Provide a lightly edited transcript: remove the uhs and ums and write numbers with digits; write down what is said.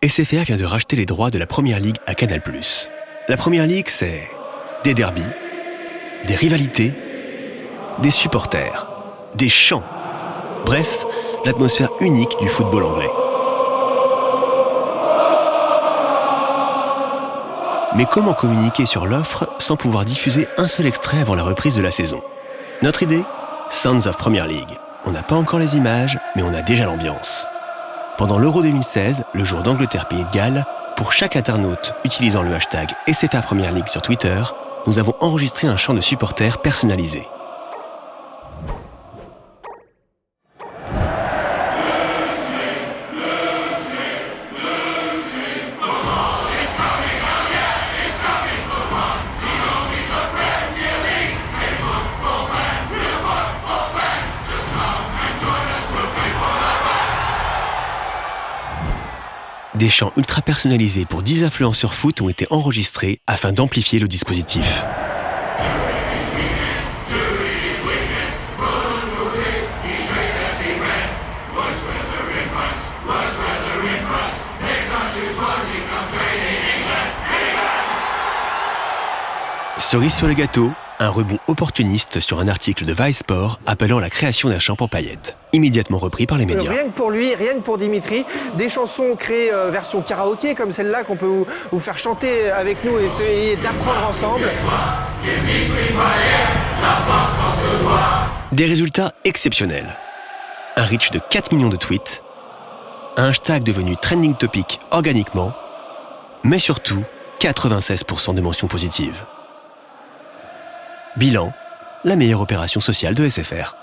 SFR vient de racheter les droits de la Première Ligue à Canal+. La Première Ligue, c'est des derbys, des rivalités, des supporters, des chants. Bref, l'atmosphère unique du football anglais. Mais comment communiquer sur l'offre sans pouvoir diffuser un seul extrait avant la reprise de la saison ? Notre idée ? Sounds of Premier League. On n'a pas encore les images, mais on a déjà l'ambiance. Pendant l'Euro 2016, le jour d'Angleterre-Pays de Galles, pour chaque internaute utilisant le hashtag SFR Premier League sur Twitter, nous avons enregistré un chant de supporters personnalisé. Des chants ultra personnalisés pour 10 influenceurs foot ont été enregistrés afin d'amplifier le dispositif. Cerise sur le gâteau, un rebond opportuniste sur un article de Vice Sport appelant à la création d'un chant en paillettes, immédiatement repris par les médias. Rien que pour lui, rien que pour Dimitri, des chansons créées version karaoké comme celle-là qu'on peut vous faire chanter avec nous et essayer d'apprendre ensemble. Des résultats exceptionnels. Un reach de 4 millions de tweets, un hashtag devenu trending topic organiquement, mais surtout 96% de mentions positives. Bilan, la meilleure opération sociale de SFR.